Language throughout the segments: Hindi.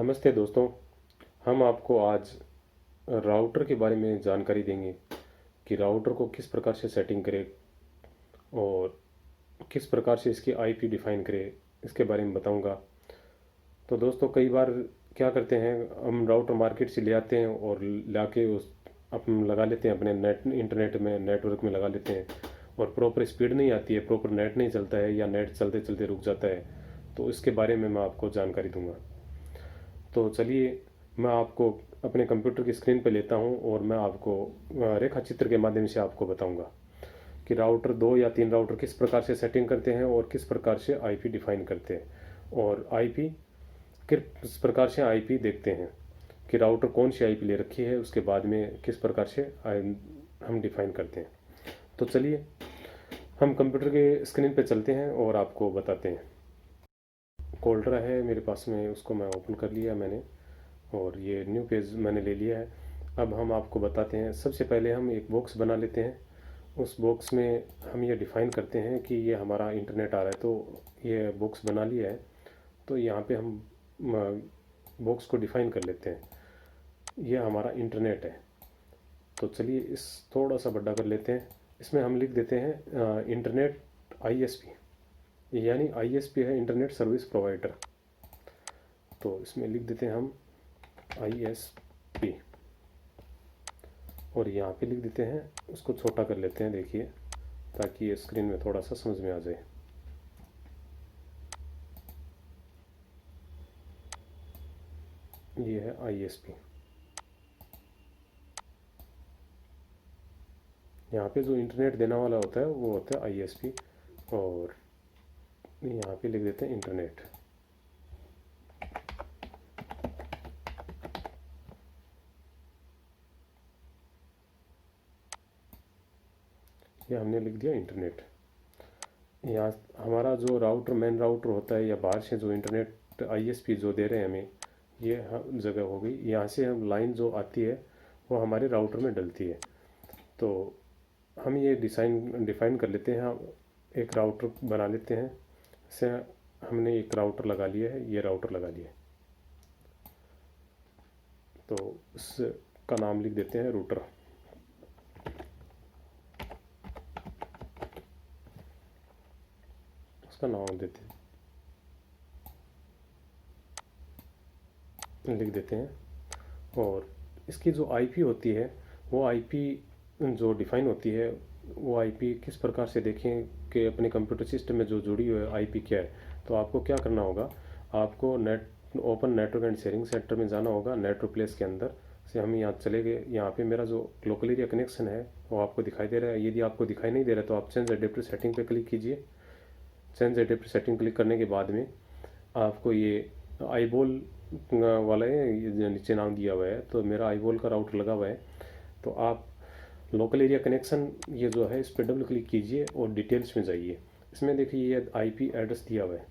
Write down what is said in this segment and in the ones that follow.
नमस्ते दोस्तों। हम आपको आज राउटर के बारे में जानकारी देंगे कि राउटर को किस प्रकार से सेटिंग करें और किस प्रकार से इसकी आईपी डिफ़ाइन करें, इसके बारे में बताऊंगा। तो दोस्तों, कई बार क्या करते हैं, हम राउटर मार्केट से ले आते हैं और लाके उस अपन लगा लेते हैं, अपने इंटरनेट में नेटवर्क में लगा लेते हैं और प्रॉपर स्पीड नहीं आती है, प्रॉपर नेट नहीं चलता है या नेट चलते चलते रुक जाता है। तो इसके बारे में मैं आपको जानकारी दूंगा। तो चलिए, मैं आपको अपने कंप्यूटर की स्क्रीन पर लेता हूं और मैं आपको रेखा चित्र के माध्यम से आपको बताऊंगा कि राउटर 2 या 3 राउटर किस प्रकार से सेटिंग करते हैं और किस प्रकार से आईपी डिफाइन करते हैं और आईपी किस प्रकार से आईपी देखते हैं कि राउटर कौन सी आईपी ले रखी है, उसके बाद में किस प्रकार से हम डिफाइन करते हैं। तो चलिए, हम कंप्यूटर के स्क्रीन पे चलते हैं और आपको बताते हैं। कोल्ड्रा है मेरे पास में, उसको मैं ओपन कर लिया मैंने और ये न्यू पेज मैंने ले लिया है। अब हम आपको बताते हैं। सबसे पहले हम एक बॉक्स बना लेते हैं। उस बॉक्स में हम ये डिफ़ाइन करते हैं कि ये हमारा इंटरनेट आ रहा है। तो ये बॉक्स बना लिया है, तो यहाँ पे हम बॉक्स को डिफ़ाइन कर लेते हैं। ये हमारा इंटरनेट है। तो चलिए, इस थोड़ा सा बड़ा कर लेते हैं। इसमें हम लिख देते हैं इंटरनेट आईएसपी, यानी आईएसपी है इंटरनेट सर्विस प्रोवाइडर। तो इसमें लिख देते हैं हम आईएसपी और यहाँ पे लिख देते हैं, उसको छोटा कर लेते हैं, देखिए, ताकि ये स्क्रीन में थोड़ा सा समझ में आ जाए। ये है आईएसपी। यहाँ पे जो इंटरनेट देने वाला होता है वो होता है आईएसपी और यहाँ पे लिख देते हैं इंटरनेट। ये हमने लिख दिया इंटरनेट। यहाँ हमारा जो राउटर मेन राउटर होता है या बाहर से जो इंटरनेट आईएसपी जो दे रहे हैं हमें, ये जगह हो गई। यहाँ से हम लाइन जो आती है वो हमारे राउटर में डलती है। तो हम ये डिफ़ाइन कर लेते हैं। हम एक राउटर बना लेते हैं। से हमने एक राउटर लगा लिया है, ये राउटर लगा लिया है। तो इसका नाम लिख देते हैं रूटर। उसका नाम देते हैं, लिख देते हैं। और इसकी जो आईपी होती है, वो आईपी जो डिफ़ाइन होती है, वो आईपी किस प्रकार से देखें कि अपने कंप्यूटर सिस्टम में जो जुड़ी हुई है आईपी क्या है। तो आपको क्या करना होगा, आपको open network and sharing centre में जाना होगा। नेटवर्क प्लेस के अंदर से हम यहाँ चले गए। यहाँ पे मेरा जो लोकल एरिया कनेक्शन है वो आपको दिखाई दे रहा है। यदि आपको दिखाई नहीं दे रहा तो आप चेंज एडेप्टर सेटिंग पे क्लिक कीजिए। चेंज एडेप्टर सेटिंग क्लिक करने के बाद में आपको ये आईबॉल वाला है, ये नीचे नाम दिया हुआ है, तो मेरा आईबॉल का राउटर लगा हुआ है। तो आप लोकल एरिया कनेक्शन ये जो है, इस पर डबल क्लिक कीजिए और डिटेल्स में जाइए। इसमें देखिए ये आईपी एड्रेस दिया हुआ है।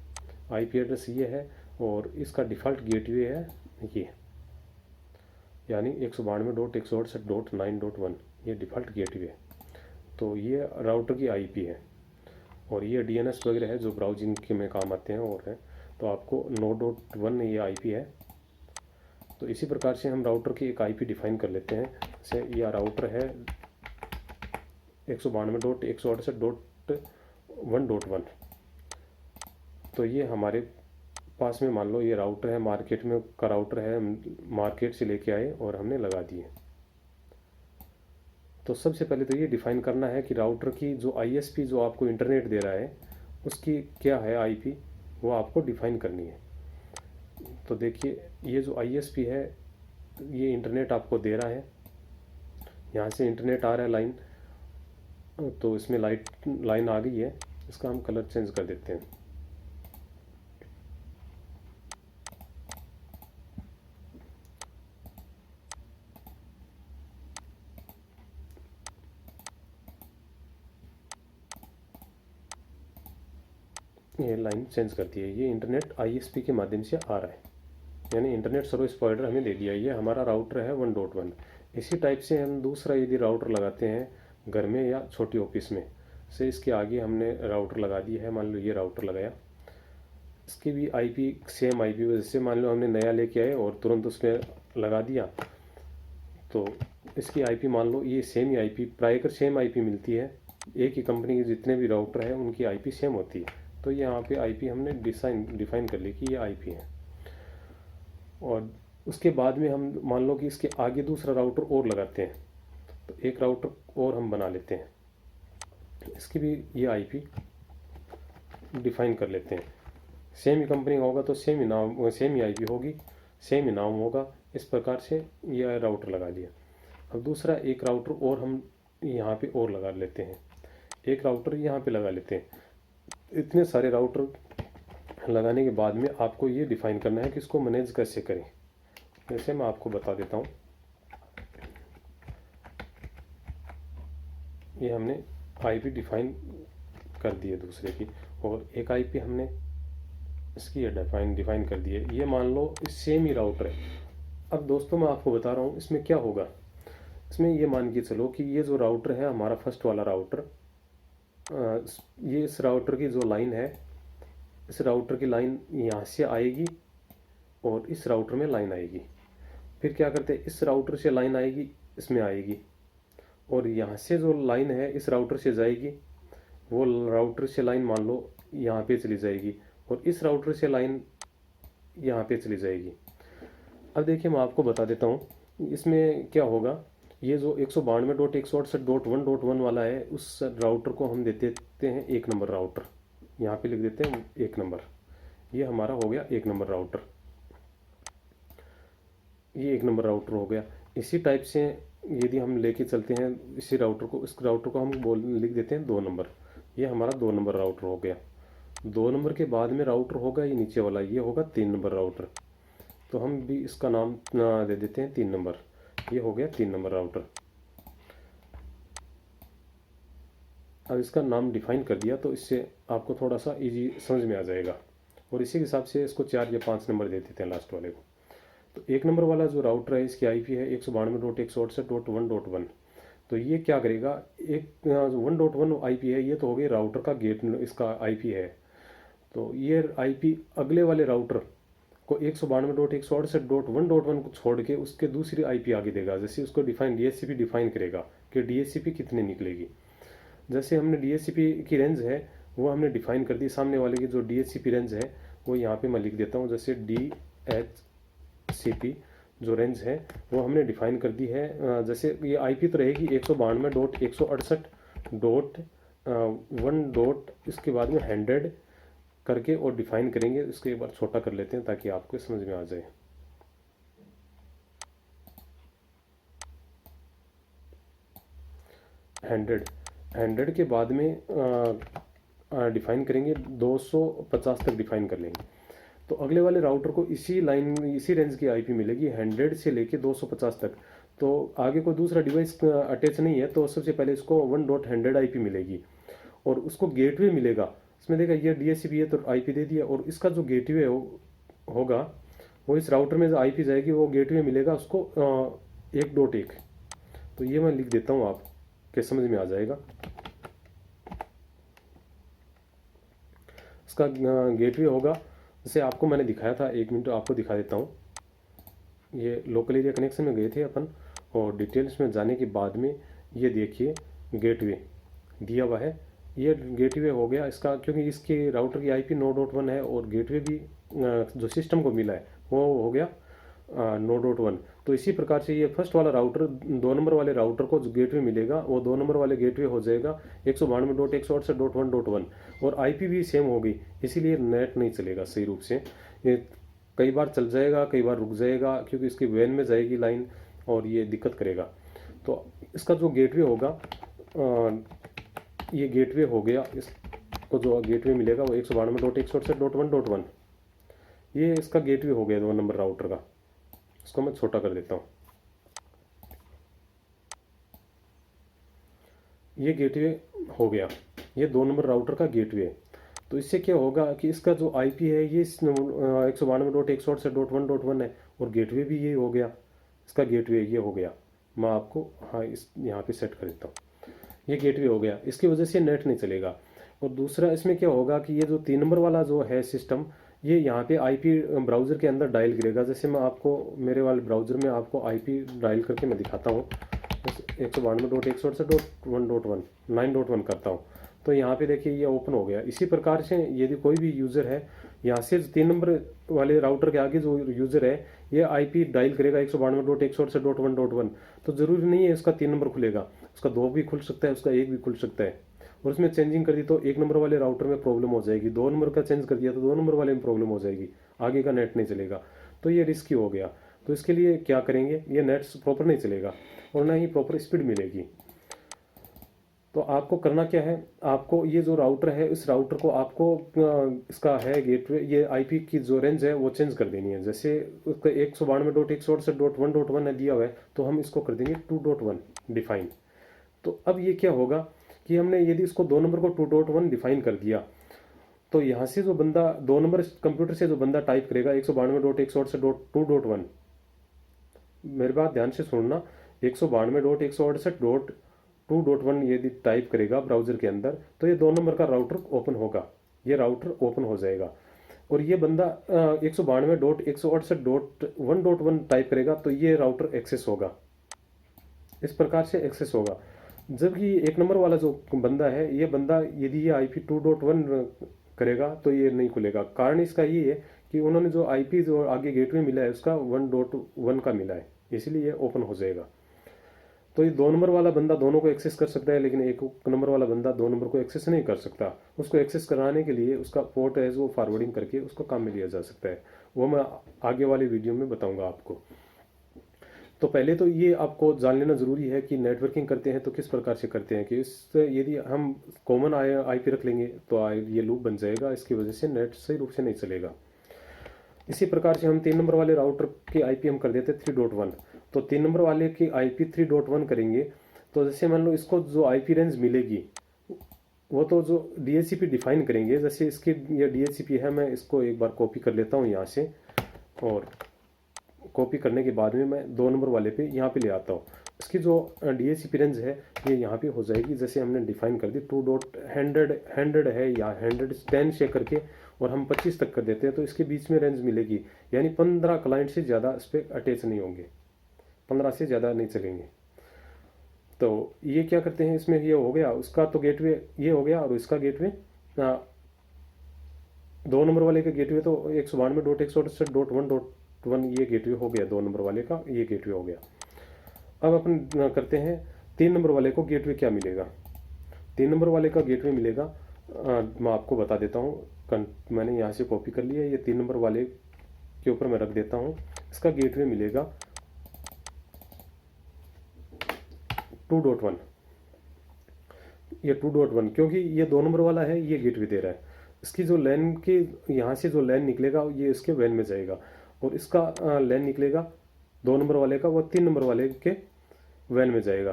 आईपी एड्रेस ये है और इसका डिफ़ॉल्ट गेटवे है ये, यानी 192.168.9.1, ये डिफ़ॉल्ट गेटवे है। तो ये राउटर की आईपी है और ये डीएनएस वगैरह है जो ब्राउजिंग के में काम आते हैं और है। तो आपको 9.1 ये आईपी है। तो इसी प्रकार से हम राउटर की एक आईपी डिफ़ाइन कर लेते हैं। जैसे यह राउटर है 192.168.1.1। तो ये हमारे पास में, मान लो ये राउटर है, मार्केट में का राउटर है, मार्केट से लेके आए और हमने लगा दिए। तो सबसे पहले तो ये डिफ़ाइन करना है कि राउटर की जो आईएसपी जो आपको इंटरनेट दे रहा है उसकी क्या है आईपी, वो आपको डिफ़ाइन करनी है। तो देखिए, ये जो आईएसपी है ये इंटरनेट आपको दे रहा है। यहाँ से इंटरनेट आ रहा है लाइन, तो इसमें लाइन आ गई है। इसका हम कलर चेंज कर देते हैं। ये लाइन चेंज कर दी है। ये इंटरनेट आईएसपी के माध्यम से आ रहा है, यानी इंटरनेट सर्विस प्रोवाइडर हमें दे दिया। ये हमारा राउटर है 1.1। इसी टाइप से हम दूसरा यदि राउटर लगाते हैं घर में या छोटी ऑफिस में से, इसके आगे हमने राउटर लगा दिया है। मान लो ये राउटर लगाया, इसकी भी आईपी सेम आईपी, जैसे मान लो हमने नया लेके आए और तुरंत उसमें लगा दिया, तो इसकी आईपी मान लो ये सेम ही आईपी, प्रायकर सेम आईपी मिलती है। एक ही कंपनी के जितने भी राउटर है उनकी आईपी सेम होती है। तो यहाँ पे आईपी हमने डिफाइन कर ली कि ये आईपी है। और उसके बाद में हम मान लो कि इसके आगे दूसरा राउटर और लगाते हैं, तो एक राउटर और हम बना लेते हैं, इसकी भी ये आईपी डिफाइन कर लेते हैं। सेम ही कंपनी का होगा तो सेम ही नाम, सेम ही आईपी होगी, सेम ही नाम होगा। इस प्रकार से ये राउटर लगा लिया। अब दूसरा एक राउटर और हम यहाँ पे और लगा लेते हैं, एक राउटर यहाँ पे लगा लेते हैं। इतने सारे राउटर लगाने के बाद में आपको ये डिफाइन करना है कि इसको मैनेज कैसे करें। जैसे मैं आपको बता देता हूँ, ये हमने आईपी डिफाइन कर दी है दूसरे की, और एक आईपी हमने इसकी डिफाइन कर दी है। ये मान लो सेम ही राउटर है। अब दोस्तों मैं आपको बता रहा हूँ इसमें क्या होगा। इसमें ये मान के चलो कि ये जो राउटर है हमारा फर्स्ट वाला राउटर, ये इस राउटर की जो लाइन है, इस राउटर की लाइन यहाँ से आएगी और इस राउटर में लाइन आएगी। फिर क्या करते हैं, इस राउटर से लाइन आएगी, इसमें आएगी, और यहाँ से जो लाइन है इस राउटर से जाएगी, वो राउटर से लाइन मान लो यहाँ पे चली जाएगी, और इस राउटर से लाइन यहाँ पे चली जाएगी। अब देखिए मैं आपको बता देता हूँ इसमें क्या होगा। ये जो 192.168.1.1 वाला है, उस राउटर को हम देते हैं एक नंबर राउटर, यहाँ पे लिख देते हैं एक नंबर। ये हमारा हो गया एक नंबर राउटर, ये एक नंबर राउटर हो गया। इसी टाइप से यदि हम लेके चलते हैं इसी राउटर को, इस राउटर को हम लिख देते हैं 2 नंबर। ये हमारा 2 नंबर राउटर हो गया। 2 नंबर के बाद में राउटर होगा ये नीचे वाला, ये होगा 3 नंबर राउटर। तो हम भी इसका नाम दे देते हैं 3 नंबर। ये हो गया 3 नंबर राउटर। अब इसका नाम डिफाइन कर दिया तो इससे आपको थोड़ा सा इजी समझ में आ जाएगा, और इसी के हिसाब से इसको 4 या 5 नंबर दे देते हैं लास्ट वाले को। तो एक नंबर वाला जो राउटर है इसकी आईपी है 192.168.1.1। तो ये क्या करेगा, एक 1.1 आईपी है, ये तो हो गई राउटर का गेट, इसका आईपी है। तो ये आईपी अगले वाले राउटर को 192.168.1.1 को छोड़ के उसके दूसरी आईपी आगे देगा। जैसे उसको डीएचसीपी डिफाइन करेगा कि डीएचसीपी कितने निकलेगी। जैसे हमने डीएचसीपी की रेंज है वो हमने डिफाइन कर दी, सामने वाले की जो डीएचसीपी रेंज है वो यहाँ पे मैं लिख देता हूँ। जैसे डीएचसीपी जो रेंज है वो हमने डिफाइन कर दी है। जैसे ये आईपी तो रहेगी 192.168.1. इसके बाद में 100 करके और डिफाइन करेंगे। इसको एक बार छोटा कर लेते हैं ताकि आपको समझ में आ जाए। हंड्रेड के बाद में डिफाइन करेंगे 250 तक डिफाइन कर लेंगे। तो अगले वाले राउटर को इसी लाइन, इसी रेंज की आईपी मिलेगी 100 से लेके 250 तक। तो आगे कोई दूसरा डिवाइस अटैच नहीं है, तो सबसे पहले इसको 1.100 आईपी मिलेगी, और उसको गेटवे मिलेगा। इसमें देखा ये डीएचसीपी है तो आईपी दे दिया, और इसका जो गेटवे होगा वो इस राउटर में जो आईपी जाएगी वो गेटवे मिलेगा उसको 1.1। तो ये मैं लिख देता हूँ, आप के समझ में आ जाएगा। इसका गेटवे होगा, जैसे आपको मैंने दिखाया था, 1 मिनट आपको दिखा देता हूँ। ये लोकल एरिया कनेक्शन में गए थे अपन, और डिटेल्स में जाने के बाद में ये देखिए गेटवे दिया हुआ है। ये गेटवे हो गया इसका, क्योंकि इसके राउटर की आईपी 9.1 है, और गेटवे भी जो सिस्टम को मिला है वो हो गया 9.1। तो इसी प्रकार से ये फर्स्ट वाला राउटर, 2 नंबर वाले राउटर को जो गेटवे मिलेगा वो 2 नंबर वाले गेटवे हो जाएगा 192.168.1.1, और आईपी भी सेम होगी। इसीलिए नेट नहीं चलेगा सही रूप से। ये कई बार चल जाएगा, कई बार रुक जाएगा, क्योंकि इसकी वैन में जाएगी लाइन और ये दिक्कत करेगा। तो इसका जो गेटवे होगा, ये गेटवे हो गया, इसको जो गेटवे मिलेगा वो 192.168.1.1। ये इसका गेटवे हो गया 2 नंबर राउटर का। इसको मैं छोटा कर देता हूँ। ये गेटवे हो गया, ये 2 नंबर राउटर का गेटवे है। तो इससे क्या होगा कि इसका जो आईपी है ये 192.168.1.1 है, और गेटवे भी ये हो गया, इसका गेटवे ये हो गया। मैं आपको इस यहाँ पे सेट कर देता हूँ। ये गेटवे हो गया, इसकी वजह से नेट नहीं चलेगा। और दूसरा इसमें क्या होगा कि ये जो 3 नंबर वाला जो है सिस्टम, ये यहाँ पे आईपी ब्राउज़र के अंदर डायल करेगा। जैसे मैं आपको मेरे वाले ब्राउज़र में आपको आईपी डायल करके मैं दिखाता हूँ। 192.168.1.1 9.1 करता हूँ, तो यहाँ पे देखिए ये ओपन हो गया। इसी प्रकार से यदि कोई भी यूज़र है, यहाँ से 3 नंबर वाले राउटर के आगे जो यूज़र है ये आईपी डायल करेगा 192.168.1.1, तो ज़रूरी नहीं है उसका 3 नंबर खुलेगा, उसका 2 भी खुल सकता है, उसका 1 भी खुल सकता है। और उसमें चेंजिंग कर दी तो 1 नंबर वाले राउटर में प्रॉब्लम हो जाएगी, 2 नंबर का चेंज कर दिया तो 2 नंबर वाले में प्रॉब्लम हो जाएगी, आगे का नेट नहीं चलेगा, तो ये रिस्की हो गया। तो इसके लिए क्या करेंगे, ये नेट प्रॉपर नहीं चलेगा और ना ही प्रॉपर स्पीड मिलेगी। तो आपको करना क्या है, आपको ये जो राउटर है इस राउटर को आपको इसका है गेटवे, ये आईपी की जो रेंज है वो चेंज कर देनी है। जैसे उसका 192.168.1.1 है दिया हुआ है, तो हम इसको कर देंगे 2.1 डिफाइन। तो अब ये क्या होगा कि हमने यदि इसको 2 नंबर को 2.1 डिफाइन कर दिया, तो यहाँ से जो बंदा 2 नंबर कंप्यूटर से जो बंदा टाइप करेगा 192.168.2.1, मेरी बात ध्यान से सुनना, 192.168.2.1 यदि टाइप करेगा ब्राउजर के अंदर, तो ये 2 नंबर का राउटर ओपन होगा, ये राउटर ओपन हो जाएगा। और ये बंदा 192.168.1.1 टाइप करेगा तो ये राउटर एक्सेस होगा, इस प्रकार से एक्सेस होगा। जबकि 1 नंबर वाला जो बंदा है, ये बंदा यदि ये आईपी 2.1 करेगा तो ये नहीं खुलेगा। कारण इसका ये है कि उन्होंने जो आईपी जो आगे गेटवे मिला है उसका 1.1 का मिला है, इसलिए ये ओपन हो जाएगा। तो ये 2 नंबर वाला बंदा दोनों को एक्सेस कर सकता है, लेकिन 1 नंबर वाला बंदा 2 नंबर को एक्सेस नहीं कर सकता। उसको एक्सेस कराने के लिए उसका पोर्ट है जो फॉरवर्डिंग करके उसको काम में लिया जा सकता है, वो मैं आगे वाली वीडियो में बताऊंगा आपको। तो पहले तो ये आपको जान लेना ज़रूरी है कि नेटवर्किंग करते हैं तो किस प्रकार से करते हैं, कि इस यदि हम कॉमन आईपी रख लेंगे तो ये लूप बन जाएगा, इसकी वजह से नेट सही रूप से नहीं चलेगा। इसी प्रकार से हम 3 नंबर वाले राउटर की आईपी हम कर देते हैं 3.1, तो 3 नंबर वाले की आईपी 3.1 करेंगे। तो जैसे मान लो इसको जो आईपी रेंज मिलेगी वो तो जो डीएचसीपी डिफाइन करेंगे, जैसे इसकी ये डीएचसीपी है, मैं इसको एक बार कॉपी कर लेता हूँ यहाँ से, और कॉपी करने के बाद में मैं 2 नंबर वाले पे यहाँ पे ले आता हूँ। इसकी जो डीएचसीपी रेंज है ये यहाँ पे हो जाएगी, जैसे हमने डिफाइन कर दी 2.100 है या 110 से करके, और हम 25 तक कर देते हैं, तो इसके बीच में रेंज मिलेगी। यानी 15 क्लाइंट से ज़्यादा इस पर अटैच नहीं होंगे, 15 से ज़्यादा नहीं चलेंगे। तो ये क्या करते हैं, इसमें ये हो गया, उसका तो गेटवे ये हो गया, और इसका गेटवे 2 नंबर वाले का गेटवे तो 192.168.1.1 ये गेटवे हो गया, 2 नंबर वाले का ये गेटवे हो गया। अब अपन करते हैं 3 नंबर वाले को गेटवे क्या मिलेगा। 3 नंबर वाले का गेटवे मिलेगा, मैं आपको बता देता हूँ, मैंने यहाँ से कॉपी कर लिया, ये 3 नंबर वाले के ऊपर मैं रख देता हूँ। इसका गेटवे मिलेगा 2.1, ये 2.1, क्योंकि ये 2 नंबर वाला है, ये गेटवे दे रहा है। इसकी जो लैन के यहाँ से जो लैन निकलेगा ये इसके वैन में जाएगा, और इसका लैन निकलेगा 2 नंबर वाले का, वो 3 नंबर वाले के वैन में जाएगा।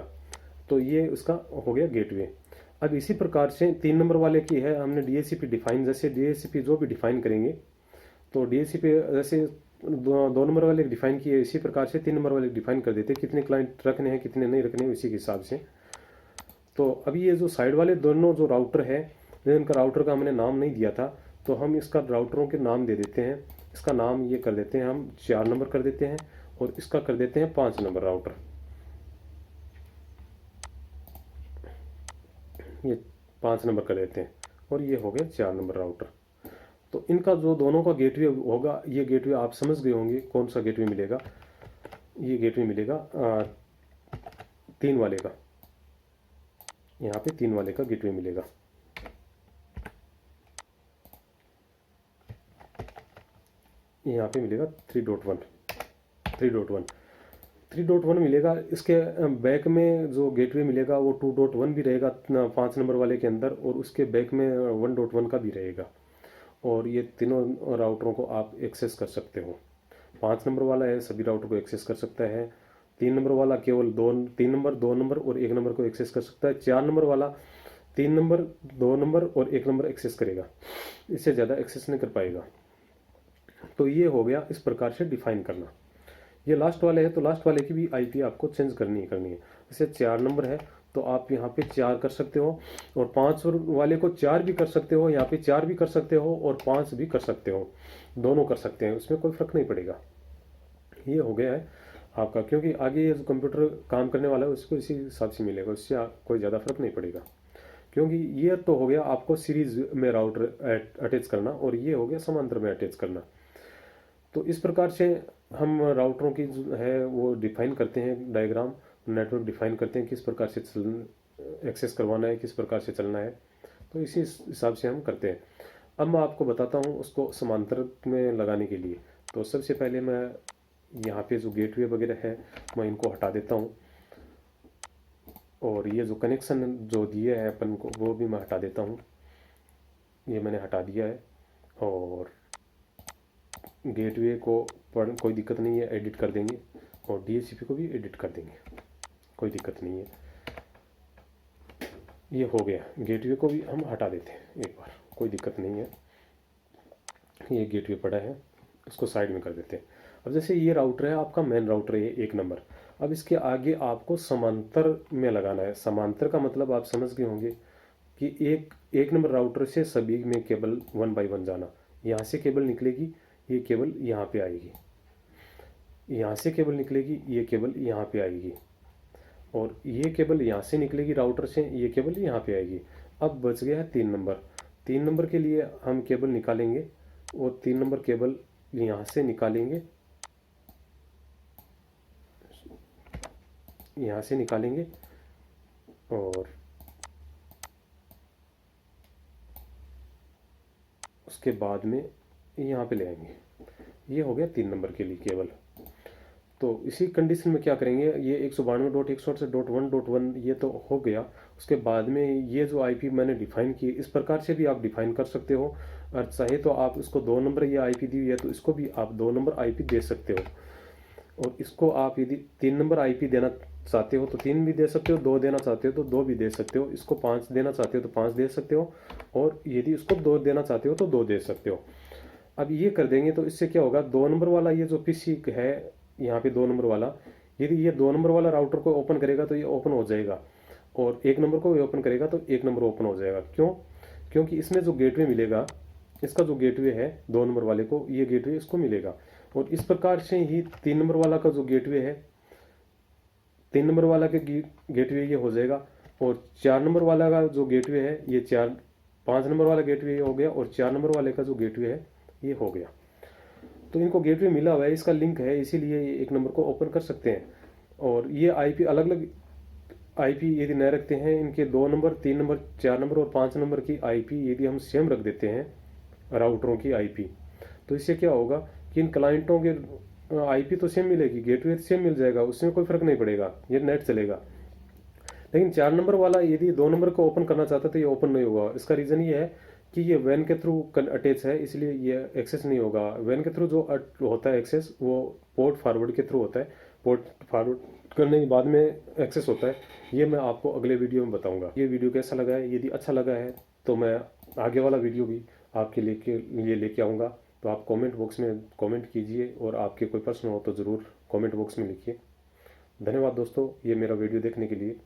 तो ये उसका हो गया गेटवे। अब इसी प्रकार से 3 नंबर वाले की है, हमने डीएचसीपी डिफाइन, जैसे डीएचसीपी जो भी डिफाइन करेंगे, तो डीएचसीपी जैसे 2 नंबर वाले डिफाइन किए, इसी प्रकार से 3 नंबर वाले डिफाइन कर देते, कितने क्लाइंट रखने हैं कितने नहीं रखने हैं, इसी के हिसाब से। तो अभी ये जो साइड वाले दोनों जो राउटर है, जिनका राउटर का हमने नाम नहीं दिया था, तो हम इसका राउटरों के नाम दे देते हैं। इसका नाम ये कर देते हैं हम 4 नंबर कर देते हैं, और इसका कर देते हैं 5 नंबर राउटर, ये 5 नंबर कर देते हैं, और ये हो गया 4 नंबर राउटर। तो इनका जो दोनों का गेटवे होगा, ये गेटवे आप समझ गए होंगे कौन सा गेटवे मिलेगा। ये गेटवे मिलेगा 3 वाले का, यहाँ पे 3 वाले का गेटवे मिलेगा। यहाँ पे मिलेगा 3.1 मिलेगा। इसके बैक में जो गेटवे मिलेगा वो 2.1 भी रहेगा 5 नंबर वाले के अंदर, और उसके बैक में 1.1 का भी रहेगा, और ये तीनों राउटरों को आप एक्सेस कर सकते हो। 5 नंबर वाला है सभी राउटर को एक्सेस कर सकता है, 3 नंबर वाला केवल 2 नंबर और 1 नंबर को एक्सेस कर सकता है, 4 नंबर वाला 3 नंबर 2 नंबर और 1 नंबर एक्सेस करेगा, इससे ज़्यादा एक्सेस नहीं कर पाएगा। तो ये हो गया इस प्रकार से डिफाइन करना। ये लास्ट वाले है, तो लास्ट वाले की भी आईपी आपको चेंज करनी है। जैसे 4 नंबर है तो आप यहाँ पे 4 कर सकते हो, और 5 वाले को 4 भी कर सकते हो, यहाँ पे 4 भी कर सकते हो और 5 भी कर सकते हो। दोनों कर सकते हैं, उसमें कोई फ़र्क नहीं पड़ेगा। ये हो गया है आपका, क्योंकि आगे ये जो कंप्यूटर काम करने वाला है उसको इसी हिसाब से मिलेगा, उससे कोई ज़्यादा फ़र्क नहीं पड़ेगा। क्योंकि ये तो हो गया आपको सीरीज़ में राउटर अटैच करना, और ये हो गया समांतर में अटैच करना। तो इस प्रकार से हम राउटरों की जो है वो डिफाइन करते हैं, डायग्राम नेटवर्क डिफाइन करते हैं, किस प्रकार से एक्सेस करवाना है, किस प्रकार से चलना है। तो इसी हिसाब से हम करते हैं। अब मैं आपको बताता हूँ उसको समांतर में लगाने के लिए। तो सबसे पहले मैं यहाँ पे जो गेटवे वगैरह है मैं इनको हटा देता हूँ, और ये जो कनेक्शन जो दिए हैं अपन को वो भी मैं हटा देता हूँ। ये मैंने हटा दिया है, और गेटवे को पढ़ कोई दिक्कत नहीं है, एडिट कर देंगे, और DHCP को भी एडिट कर देंगे, कोई दिक्कत नहीं है। ये हो गया, गेटवे को भी हम हटा देते हैं एक बार, कोई दिक्कत नहीं है। ये गेटवे पड़ा है, इसको साइड में कर देते हैं। अब जैसे ये राउटर है आपका, मेन राउटर है 1 नंबर। अब इसके आगे आपको समांतर में लगाना है। समांतर का मतलब आप समझ गए होंगे कि एक नंबर राउटर से सभी में केबल 1 बाय 1 जाना। यहाँ से केबल निकलेगी, ये केबल यहाँ पे आएगी, यहाँ से केबल निकलेगी, ये केबल यहाँ पे आएगी, और ये केबल यहाँ से निकलेगी राउटर से, ये केबल यहाँ पे आएगी। अब बच गया है 3 नंबर। 3 नंबर के लिए हम केबल निकालेंगे, और 3 नंबर केबल यहाँ से निकालेंगे, यहाँ से निकालेंगे, और उसके बाद में यहाँ पे ले आएंगे। ये हो गया 3 नंबर के लिए केबल। तो इसी कंडीशन में क्या करेंगे, ये 192.168.1.1 ये तो हो गया। उसके बाद में ये जो IP मैंने डिफाइन की, इस प्रकार से भी आप डिफाइन कर सकते हो, और चाहे तो आप इसको 2 नंबर ये IP दी है तो इसको भी आप 2 नंबर IP दे सकते हो, और इसको आप यदि 3 नंबर IP देना चाहते हो तो 3 भी दे सकते हो, 2 देना चाहते हो तो 2 भी दे सकते हो, इसको 5 देना चाहते हो तो 5 दे सकते हो, और यदि इसको 2 देना चाहते हो तो 2 दे सकते हो। अब ये कर देंगे तो इससे क्या होगा, 2 नंबर वाला ये जो PC है यहाँ पे 2 नंबर वाला, यदि ये 2 नंबर वाला राउटर को ओपन करेगा तो ये ओपन हो जाएगा, और 1 नंबर को भी ओपन करेगा तो 1 नंबर ओपन हो जाएगा। क्यों? क्योंकि इसमें जो गेटवे मिलेगा, इसका जो गेटवे है 2 नंबर वाले को, ये गेटवे इसको मिलेगा। और इस प्रकार से ही 3 नंबर वाला का जो गेटवे है, 3 नंबर वाला के गेटवे ये हो जाएगा, और 4 नंबर वाला का जो गेटवे है ये 5 नंबर वाला गेटवे ये हो गया, और 4 नंबर वाले का जो गेटवे है ये हो गया। तो इनको गेटवे मिला हुआ है, इसका लिंक है, इसीलिए ये 1 नंबर को ओपन कर सकते हैं। और ये IP अलग अलग IP यदि न रखते हैं, इनके 2 नंबर, 3 नंबर, 4 नंबर और 5 नंबर की IP यदि हम सेम रख देते हैं राउटरों की IP, तो इससे क्या होगा कि इन क्लाइंटों के IP तो सेम मिलेगी, गेटवे सेम मिल जाएगा, उसमें कोई फ़र्क नहीं पड़ेगा, ये नेट चलेगा। लेकिन 4 नंबर वाला यदि 2 नंबर को ओपन करना चाहता है तो ये ओपन नहीं होगा। इसका रीज़न ये है कि ये वैन के थ्रू अटैच है, इसलिए ये एक्सेस नहीं होगा। वैन के थ्रू जो होता है एक्सेस, वो पोर्ट फॉरवर्ड के थ्रू होता है, पोर्ट फॉरवर्ड करने के बाद में एक्सेस होता है। ये मैं आपको अगले वीडियो में बताऊंगा। ये वीडियो कैसा लगा है, यदि अच्छा लगा है तो मैं आगे वाला वीडियो भी आपके लिए लेके आऊँगा। तो आप कमेंट बॉक्स में कमेंट कीजिए, और आपके कोई प्रश्न हो तो ज़रूर कमेंट बॉक्स में लिखिए। धन्यवाद दोस्तों, ये मेरा वीडियो देखने के लिए।